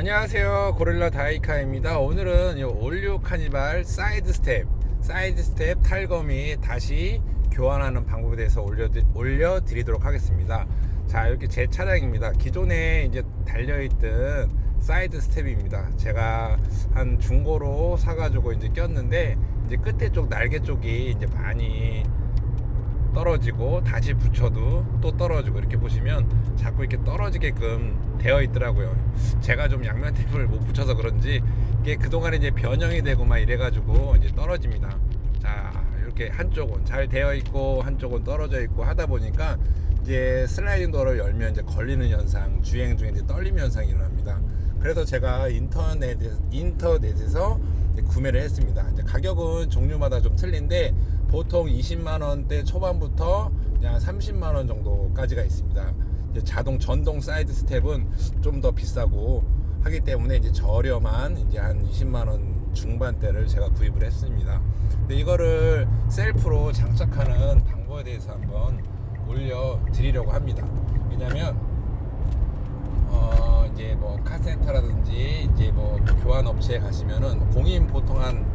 안녕하세요, 고릴라 다이카입니다. 오늘은 올류 카니발 사이드 스텝 탈거미 다시 교환하는 방법에 대해서 올려드리도록 하겠습니다. 자, 이렇게 제 차량입니다. 기존에 이제 달려있던 사이드 스텝입니다. 제가 한 중고로 사가지고 이제 꼈는데, 이제 끝에 쪽 날개 쪽이 이제 많이 떨어지고 다시 붙여도 또 떨어지고, 이렇게 보시면 자꾸 이렇게 떨어지게끔 되어 있더라고요. 제가 좀 양면 테이프를 못 붙여서 그런지 이게 그동안에 이제 변형이 되고 막 이래가지고 이제 떨어집니다. 자, 이렇게 한쪽은 잘 되어 있고 한쪽은 떨어져 있고 하다 보니까 이제 슬라이딩 도어를 열면 이제 걸리는 현상, 주행 중에 이제 떨림 현상이 일어납니다. 그래서 제가 인터넷에서 구매를 했습니다. 이제 가격은 종류마다 좀 틀린데 보통 20만원대 초반부터 그냥 30만원 정도까지가 있습니다. 이제 자동 전동 사이드 스텝은 좀 더 비싸고 하기 때문에 이제 저렴한 이제 한 20만원 중반대를 제가 구입을 했습니다. 근데 이거를 셀프로 장착하는 방법에 대해서 한번 올려드리려고 합니다. 왜냐면 이제 뭐 카센터라든지 이제 뭐 교환 업체에 가시면은 공인 보통 한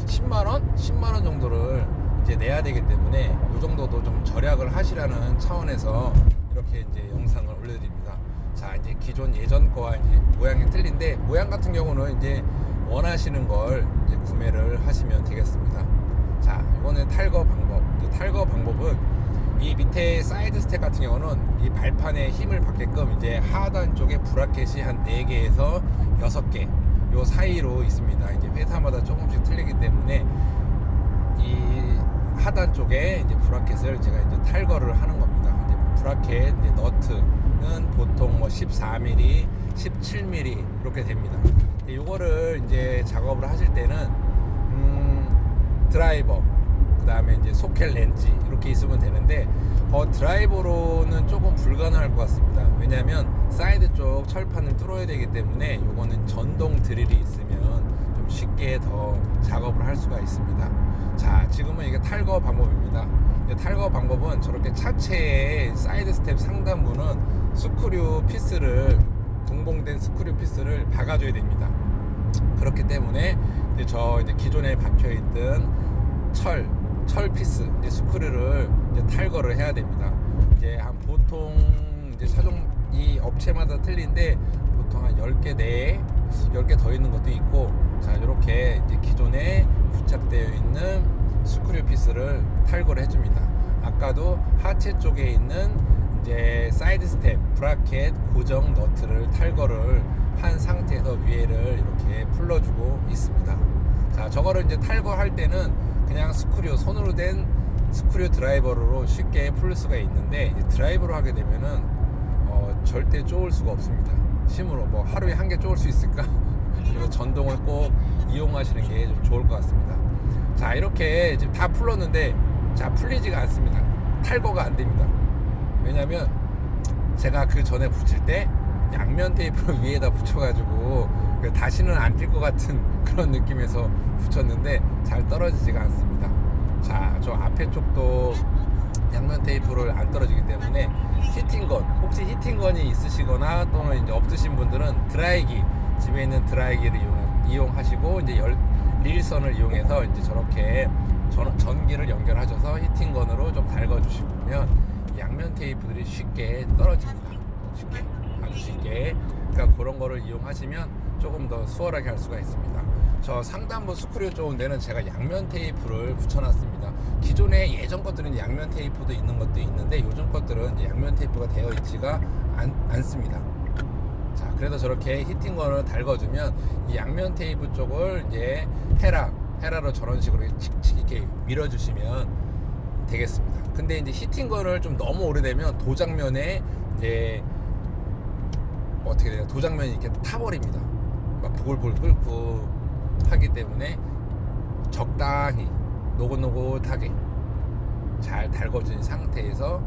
10만원 정도를 이제 내야 되기 때문에 이 정도도 좀 절약을 하시라는 차원에서 이렇게 이제 영상을 올려드립니다. 자, 이제 기존 예전 거와 이제 모양이 틀린데, 모양 같은 경우는 이제 원하시는 걸 이제 구매를 하시면 되겠습니다. 자, 이거는 탈거 방법. 탈거 방법은 이 밑에 사이드 스텝 같은 경우는 이 발판에 힘을 받게끔 이제 하단 쪽에 브라켓이 한 4개에서 6개 요 사이로 있습니다. 이제 회사마다 조금씩 틀리기 때문에 이 하단 쪽에 이제 브라켓을 제가 이제 탈거를 하는 겁니다. 이제 브라켓 이제 너트는 보통 뭐 14mm, 17mm 이렇게 됩니다. 이거를 이제 작업을 하실 때는 드라이버, 그 다음에 이제 소켓 렌치 이렇게 있으면 되는데, 드라이버로는 조금 불가능할 것 같습니다. 왜냐하면 사이드 쪽 철판을 뚫어야 되기 때문에 요거는 전동 드릴이 있으면 좀 쉽게 더 작업을 할 수가 있습니다. 자, 지금은 이게 탈거 방법입니다. 탈거 방법은 저렇게 차체의 사이드 스텝 상단부는 스크류 피스를, 동봉된 스크류 피스를 박아줘야 됩니다. 그렇기 때문에 이제 기존에 박혀있던 철 피스, 이제 스크류를 이제 탈거를 해야 됩니다. 이제 한 보통 이제 차종 이 업체마다 틀린데 보통 한 10개 내에 10개 더 있는 것도 있고, 자, 이렇게 이제 기존에 부착되어 있는 스크류 피스를 탈거를 해줍니다. 아까도 하체 쪽에 있는 이제 사이드 스텝 브라켓 고정 너트를 탈거를 한 상태에서 위에를 이렇게 풀러주고 있습니다. 자, 저거를 이제 탈거할 때는 그냥 스크류, 손으로 된 스크류 드라이버로 쉽게 풀 수가 있는데, 이제 드라이버로 하게 되면은 절대 쪼을 수가 없습니다. 심으로 뭐 하루에 한 개 쪼을 수 있을까? 그래서 전동을 꼭 이용하시는 게 좀 좋을 것 같습니다. 자, 이렇게 지금 다 풀었는데, 자, 풀리지가 않습니다. 탈거가 안 됩니다. 왜냐면 제가 그 전에 붙일 때 양면 테이프를 위에다 붙여가지고 다시는 안 뛸 것 같은 그런 느낌에서 붙였는데 잘 떨어지지가 않습니다. 자, 저 앞에 쪽도 양면 테이프를 안 떨어지기 때문에 히팅건, 혹시 히팅건이 있으시거나 또는 이제 없으신 분들은 드라이기, 집에 있는 드라이기를 이용하시고 이제 릴선을 이용해서 이제 저렇게 전기를 연결하셔서 히팅건으로 좀 달궈주시면 양면 테이프들이 쉽게 떨어집니다. 아주 쉽게. 그러니까 그런 거를 이용하시면 조금 더 수월하게 할 수가 있습니다. 저 상단부 스크류 좋은 데는 제가 양면 테이프를 붙여놨습니다. 기존에 예전 것들은 양면 테이프도 있는 것도 있는데, 요즘 것들은 이제 양면 테이프가 되어 있지가 않습니다. 자, 그래서 저렇게 히팅건을 달궈주면 이 양면 테이프 쪽을 이제 헤라로 저런 식으로 칙칙 이렇게 밀어주시면 되겠습니다. 근데 이제 히팅건을 좀 너무 오래되면 도장면에 이제 어떻게 돼요? 도장면이 이렇게 타버립니다. 막 보글보글 끓고 하기 때문에 적당히 노릇노릇하게 잘 달궈진 상태에서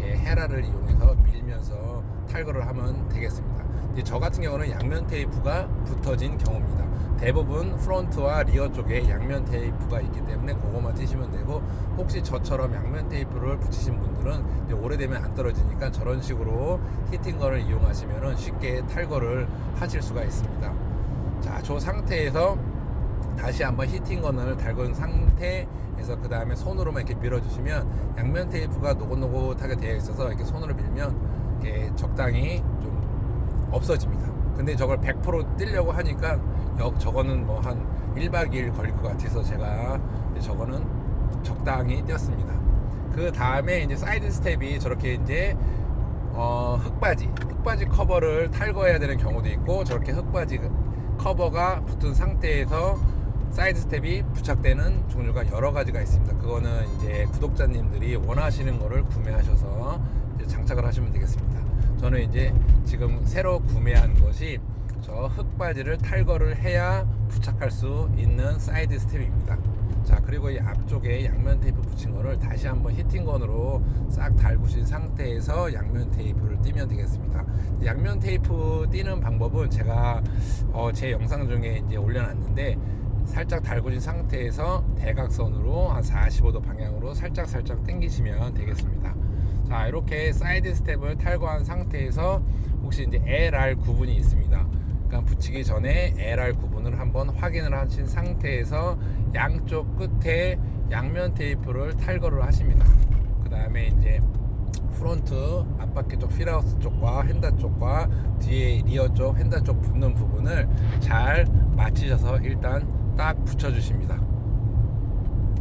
이렇게 헤라를 이용해서 밀면서 탈거를 하면 되겠습니다. 이제 저 같은 경우는 양면 테이프가 붙어진 경우입니다. 대부분 프론트와 리어 쪽에 양면 테이프가 있기 때문에 그거만 띄시면 되고, 혹시 저처럼 양면 테이프를 붙이신 분들은 이제 오래되면 안 떨어지니까 저런 식으로 히팅건을 이용하시면 쉽게 탈거를 하실 수가 있습니다. 자, 저 상태에서 다시 한번 히팅건을 달군 상태에서 그 다음에 손으로만 이렇게 밀어주시면 양면 테이프가 노릇노릇하게 되어 있어서 이렇게 손으로 밀면 이렇게 적당히 좀 없어집니다. 근데 저걸 100% 띄려고 하니까 저거는 뭐 한 1박 2일 걸릴 것 같아서 제가 저거는 적당히 띄었습니다. 그 다음에 이제 사이드 스텝이 저렇게 이제 흙바지 커버를 탈거해야 되는 경우도 있고, 저렇게 흙바지 커버가 붙은 상태에서 사이드 스텝이 부착되는 종류가 여러 가지가 있습니다. 그거는 이제 구독자님들이 원하시는 거를 구매하셔서 이제 장착을 하시면 되겠습니다. 저는 이제 지금 새로 구매한 것이 저 흙바지를 탈거를 해야 부착할 수 있는 사이드 스텝입니다. 자, 그리고 이 앞쪽에 양면 테이프 붙인 거를 다시 한번 히팅건으로 싹 달구신 상태에서 양면 테이프를 띄면 되겠습니다. 양면 테이프 띄는 방법은 제가 제 영상 중에 이제 올려놨는데, 살짝 달구진 상태에서 대각선으로 한 45도 방향으로 살짝 당기시면 되겠습니다. 자, 이렇게 사이드 스텝을 탈거한 상태에서 혹시 이제 LR 구분이 있습니다. 그러니까 붙이기 전에 LR 구분을 한번 확인을 하신 상태에서 양쪽 끝에 양면 테이프를 탈거를 하십니다. 그 다음에 이제 프론트 앞바퀴 쪽 휠하우스 쪽과 휀다 쪽과 뒤에 리어 쪽 휀다 쪽 붙는 부분을 잘 맞추셔서 일단 딱 붙여주십니다.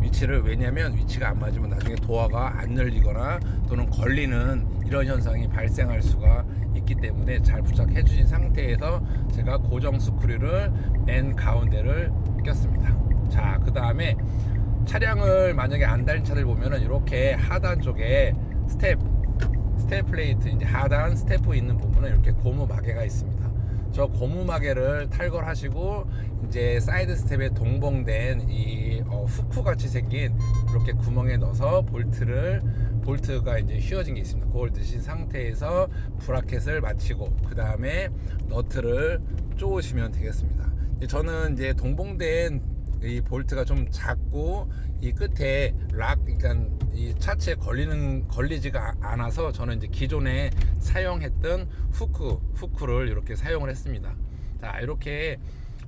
위치를, 왜냐면 위치가 안 맞으면 나중에 도어가 안 열리거나 또는 걸리는 이런 현상이 발생할 수가 있기 때문에 잘 부착해 주신 상태에서 제가 고정 스크류를 맨 가운데를 꼈습니다. 자, 그 다음에 차량을 만약에 안 달린 차를 보면은 이렇게 하단 쪽에 스텝 플레이트, 이제 하단 스태프 있는 부분은 이렇게 고무 마개가 있습니다. 저 고무 마개를 탈거를 하시고 이제 사이드 스텝에 동봉된 이 후크 같이 생긴 이렇게 구멍에 넣어서 볼트가 이제 휘어진 게 있습니다. 그걸 넣으신 상태에서 브라켓을 마치고 그 다음에 너트를 쪼으시면 되겠습니다. 저는 이제 동봉된 이 볼트가 좀 작고 이 끝에 그러니까 이 차체에 걸리지가 않아서 저는 이제 기존에 사용했던 후크를 이렇게 사용을 했습니다. 자, 이렇게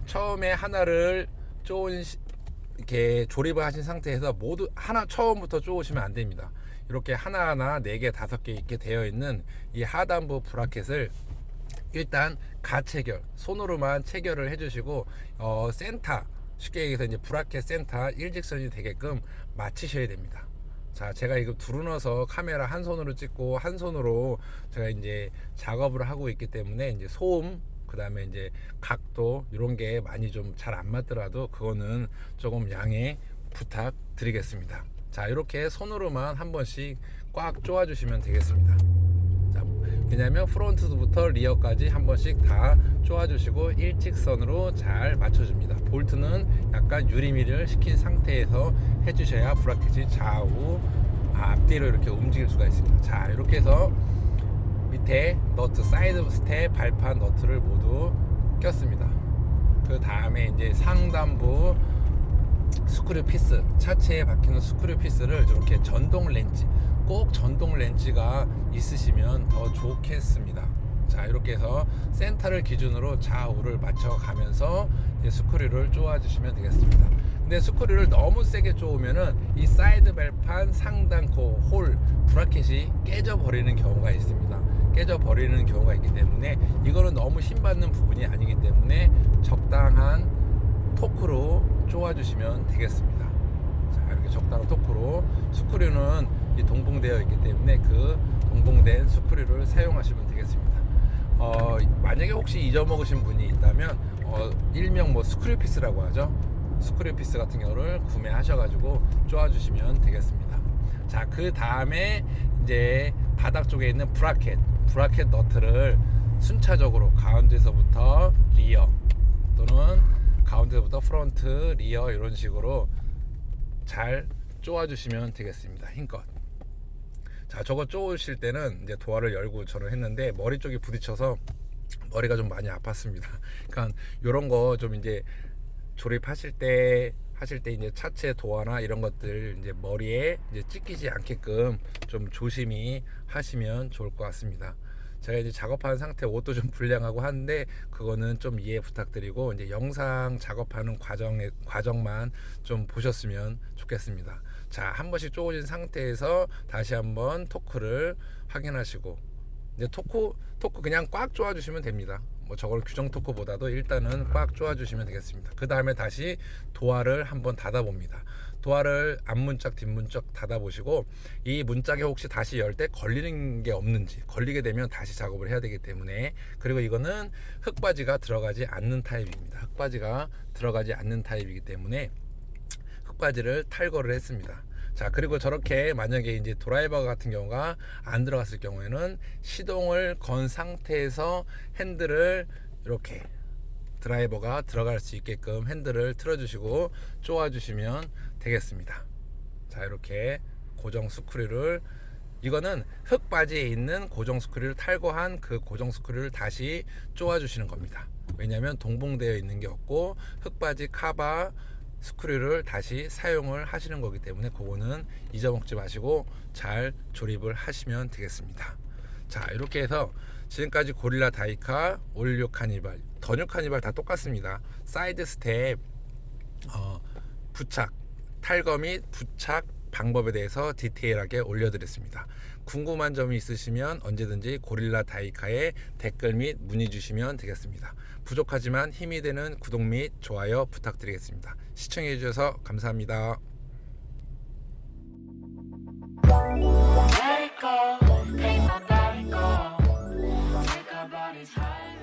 처음에 하나를 이렇게 조립을 하신 상태에서 모두 처음부터 쪼으시면 안 됩니다. 이렇게 하나하나 4개, 5개 이렇게 되어 있는 이 하단부 브라켓을 일단 가체결, 손으로만 체결을 해주시고 센터, 쉽게 얘기해서 이제 브라켓 센터 일직선이 되게끔 맞추셔야 됩니다. 자, 제가 이거 두루너서 카메라 한 손으로 찍고 한 손으로 제가 이제 작업을 하고 있기 때문에 이제 소음, 그 다음에 이제 각도 이런 게 많이 좀 잘 안 맞더라도 그거는 조금 양해 부탁드리겠습니다. 자, 이렇게 손으로만 한 번씩 꽉 조아 주시면 되겠습니다. 자, 왜냐면 프론트부터 리어까지 한 번씩 다 조아 주시고 일직선으로 잘 맞춰 줍니다. 볼트는 약간 유리미를 시킨 상태에서 해 주셔야 브라켓이 좌우 앞뒤로 이렇게 움직일 수가 있습니다. 자, 이렇게 해서 밑에 너트, 사이드 스텝, 발판 너트를 모두 꼈습니다. 그 다음에 이제 상단부 스크류 피스, 차체에 박히는 스크류 피스를 이렇게 전동 렌치, 꼭 전동 렌치가 있으시면 더 좋겠습니다. 자, 이렇게 해서 센터를 기준으로 좌우를 맞춰가면서 스크류를 쪼아 주시면 되겠습니다. 근데 스크류를 너무 세게 쪼으면은 이 사이드 발판 상단 홀 브라켓이 깨져 버리는 경우가 있습니다. 깨져 버리는 경우가 있기 때문에 이거는 너무 힘 받는 부분이 아니기 때문에 적당한 토크로 쪼아 주시면 되겠습니다. 자, 이렇게 적당한 토크로, 스크류는 이 동봉되어 있기 때문에 그 동봉된 스크류를 사용하시면 되겠습니다. 만약에 혹시 잊어먹으신 분이 있다면 일명 뭐 스크류 피스라고 하죠. 스크류 피스 같은 경우를 구매하셔가지고 쪼아 주시면 되겠습니다. 자, 그 다음에 이제 바닥 쪽에 있는 브라켓 너트를 순차적으로 가운데서부터 리어 또는 가운데부터 프론트, 리어 이런 식으로 잘 쪼아 주시면 되겠습니다. 힘껏. 자, 저거 쪼으실 때는 이제 도화를 열고 저는 했는데 머리 쪽이 부딪혀서 머리가 좀 많이 아팠습니다. 그러니까 이런 거 좀 이제 조립하실 때 이제 차체 도화나 이런 것들 이제 머리에 이제 찍히지 않게끔 좀 조심히 하시면 좋을 것 같습니다. 제가 이제 작업하는 상태 옷도 좀 불량하고 하는데 그거는 좀 이해 부탁드리고 이제 영상 작업하는 과정만 좀 보셨으면 좋겠습니다. 자, 한 번씩 쪼개진 상태에서 다시 한번 토크를 확인하시고 이제 토크 그냥 꽉 조아 주시면 됩니다. 뭐 저걸 규정 토크보다도 일단은 꽉 조아 주시면 되겠습니다. 그 다음에 다시 도화를 한번 닫아 봅니다. 도화를 앞문짝 뒷문짝 닫아 보시고 이 문짝에 혹시 다시 열 때 걸리는 게 없는지, 걸리게 되면 다시 작업을 해야 되기 때문에. 그리고 이거는 흙바지가 들어가지 않는 타입입니다. 흙바지가 들어가지 않는 타입이기 때문에 흙바지를 탈거를 했습니다. 자, 그리고 저렇게 만약에 이제 드라이버 같은 경우가 안 들어갔을 경우에는 시동을 건 상태에서 핸들을 이렇게 드라이버가 들어갈 수 있게끔 핸들을 틀어주시고 쪼아주시면 되겠습니다. 자, 이렇게 고정 스크류를, 이거는 흙바지에 있는 고정 스크류를 탈거한 그 고정 스크류를 다시 쪼아주시는 겁니다. 왜냐하면 동봉되어 있는 게 없고 흙바지 카바 스크류를 다시 사용을 하시는 거기 때문에 그거는 잊어먹지 마시고 잘 조립을 하시면 되겠습니다. 자, 이렇게 해서 지금까지 고릴라 다이카, 올류 카니발, 더뉴 카니발 다 똑같습니다. 사이드 스텝 부착, 탈거 및 부착 방법에 대해서 디테일하게 올려드렸습니다. 궁금한 점이 있으시면 언제든지 고릴라 다이카에 댓글 및 문의 주시면 되겠습니다. 부족하지만 힘이 되는 구독 및 좋아요 부탁드리겠습니다. 시청해 주셔서 감사합니다. Let it go, make my body go. Take our bodies high.